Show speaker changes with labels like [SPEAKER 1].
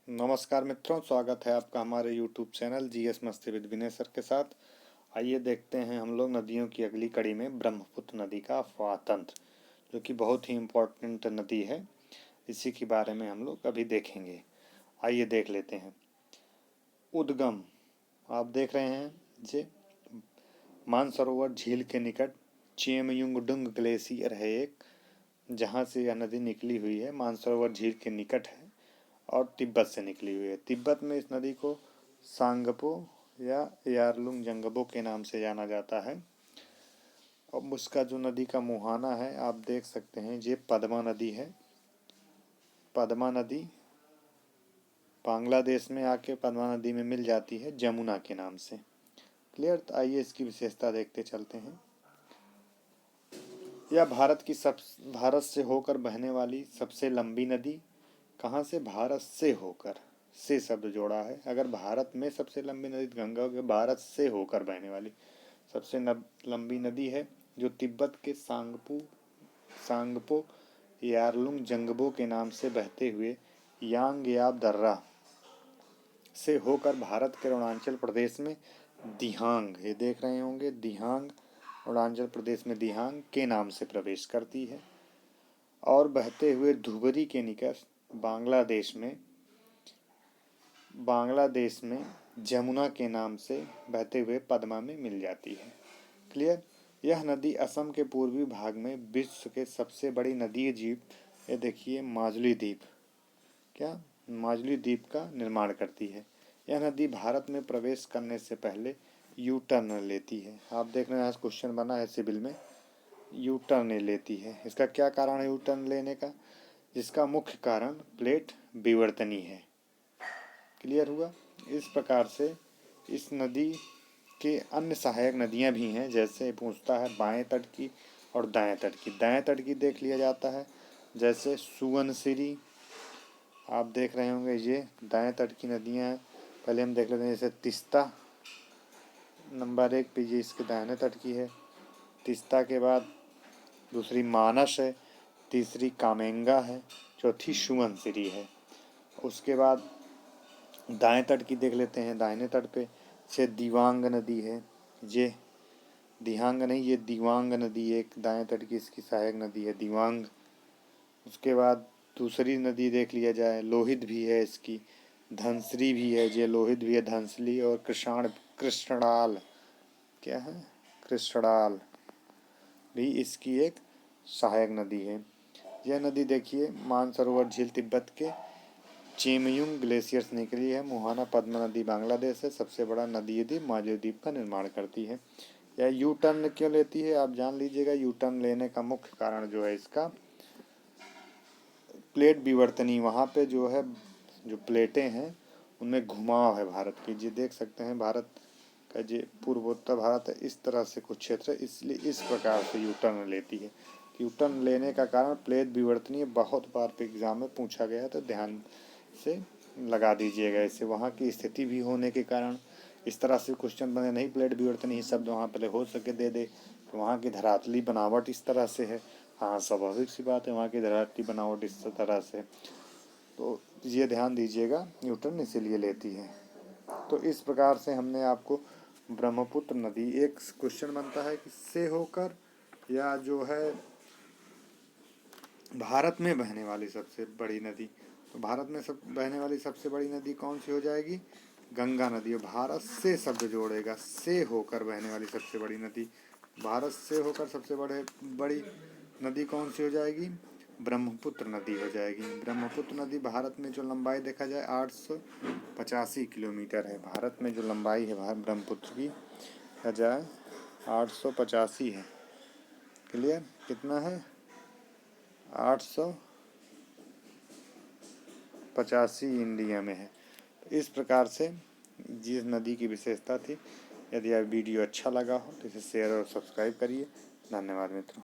[SPEAKER 1] नमस्कार मित्रों, स्वागत है आपका हमारे YouTube चैनल जीएस मस्ती विद विनय सर के साथ। आइए देखते हैं हम लोग नदियों की अगली कड़ी में ब्रह्मपुत्र नदी का अफवाह तंत्र, जो कि बहुत ही इम्पोर्टेंट नदी है। इसी के बारे में हम लोग अभी देखेंगे। आइए देख लेते हैं। उद्गम आप देख रहे हैं जे मानसरोवर झील के निकट चेमयुंगडुंग ग्लेशियर है एक, जहाँ से यह नदी निकली हुई है। मानसरोवर झील के निकट है और तिब्बत से निकली हुई है। तिब्बत में इस नदी को सांगपो या यारलुंग जंगबो के नाम से जाना जाता है। अब उसका जो नदी का मुहाना है आप देख सकते हैं, ये पद्मा नदी है। पद्मा नदी बांग्लादेश में आके पद्मा नदी में मिल जाती है जमुना के नाम से। क्लियर? तो आइए इसकी विशेषता देखते चलते हैं। यह भारत से होकर बहने वाली सबसे लंबी नदी। कहाँ से? भारत से होकर, से शब्द जोड़ा है। अगर भारत में सबसे लंबी नदी गंगा के भारत से होकर बहने वाली सबसे लंबी नदी है, जो तिब्बत के सांगपो यारलुंग जंगबो के नाम से बहते हुए यांगयाब दर्रा से होकर भारत के अरुणाचल प्रदेश में दिहांग, ये देख रहे होंगे दिहांग, अरुणाचल प्रदेश में दिहांग के नाम से प्रवेश करती है और बहते हुए धुबरी के निकट बांग्लादेश में जमुना के नाम से बहते हुए पद्मा में मिल जाती है। क्लियर? यह नदी असम के पूर्वी भाग में विश्व के सबसे बड़ी नदीय द्वीप, ये देखिए माजुली द्वीप, क्या माजुली द्वीप का निर्माण करती है। यह नदी भारत में प्रवेश करने से पहले यू टर्न लेती है। आप देख रहे हैं, आज क्वेश्चन बना है सिविल में, यू टर्न लेती है। इसका क्या कारण है यू टर्न लेने का? जिसका मुख्य कारण प्लेट विवर्तनी है। क्लियर हुआ? इस प्रकार से इस नदी के अन्य सहायक नदियां भी हैं, जैसे पूछता है बाएं तट की और दाएं तट की। दाएं तट की देख लिया जाता है, जैसे सुवनसिरी, आप देख रहे होंगे ये दाएं तट की नदियां हैं। पहले हम देख लेते हैं, जैसे तिस्ता नंबर 1 पे, ये इसके दाहिने तट की है। तिस्ता के बाद दूसरी मानस है, तीसरी कामेंगा है, चौथी सुवनसिरी है। उसके बाद दाएं तट की देख लेते हैं। दाहिने तट पे से दिवांग नदी है, ये दिहांग नहीं, ये दिवांग नदी एक दाएं तट की इसकी सहायक नदी है, दिवांग। उसके बाद दूसरी नदी देख लिया जाए, लोहित भी है इसकी, धनसरी भी है, ये लोहित भी है, धनसली और कृष्णडाल, क्या है, कृष्णडाल भी इसकी एक सहायक नदी है। यह नदी देखिए मानसरोवर झील तिब्बत के चेमयुंग ग्लेशियर से निकली है। मुहाना पद्मा नदी बांग्लादेश से सबसे बड़ा नदी द्वीप मालदीव द्वीप का निर्माण करती है। यह यू टर्न क्यों लेती है आप जान लीजिएगा। यू टर्न लेने का मुख्य कारण जो है इसका प्लेट विवर्तनी, वहाँ पे जो है जो प्लेटें हैं उनमें घुमाव है भारत की। जी देख सकते हैं भारत का जो पूर्वोत्तर भारत है इस तरह से कुछ क्षेत्र, इसलिए इस प्रकार से यू टर्न लेती है। यू टर्न लेने का कारण प्लेट विवर्तनी बहुत बार एग्जाम में पूछा गया है, तो ध्यान से लगा दीजिएगा इसे। वहाँ की स्थिति भी होने के कारण इस तरह से क्वेश्चन बने, नहीं प्लेट विवर्तनी ही शब्द वहाँ पहले हो सके दे दे, तो वहाँ की धरातली बनावट इस तरह से है। हाँ, स्वाभाविक सी बात है, वहाँ की धरातली बनावट इस तरह से, तो ये ध्यान दीजिएगा, न्यूटन इसीलिए लेती है। तो इस प्रकार से हमने आपको ब्रह्मपुत्र नदी, एक क्वेश्चन बनता है कि से होकर या जो है भारत में बहने वाली सबसे बड़ी नदी, तो भारत में बहने वाली सबसे बड़ी नदी कौन सी हो जाएगी? गंगा नदी। और भारत से शब्द जोड़ेगा, से होकर बहने वाली सबसे बड़ी नदी, भारत से होकर सबसे बड़ी नदी कौन सी हो जाएगी? ब्रह्मपुत्र नदी हो जाएगी। ब्रह्मपुत्र नदी भारत में जो लंबाई देखा जाए 885 किलोमीटर है। भारत में जो लंबाई है ब्रह्मपुत्र की देखा जाए 885 है। क्लियर? कितना है? 885 इंडिया में है। तो इस प्रकार से जिस नदी की विशेषता थी। यदि आप वीडियो अच्छा लगा हो तो इसे शेयर और सब्सक्राइब करिए। धन्यवाद मित्रों।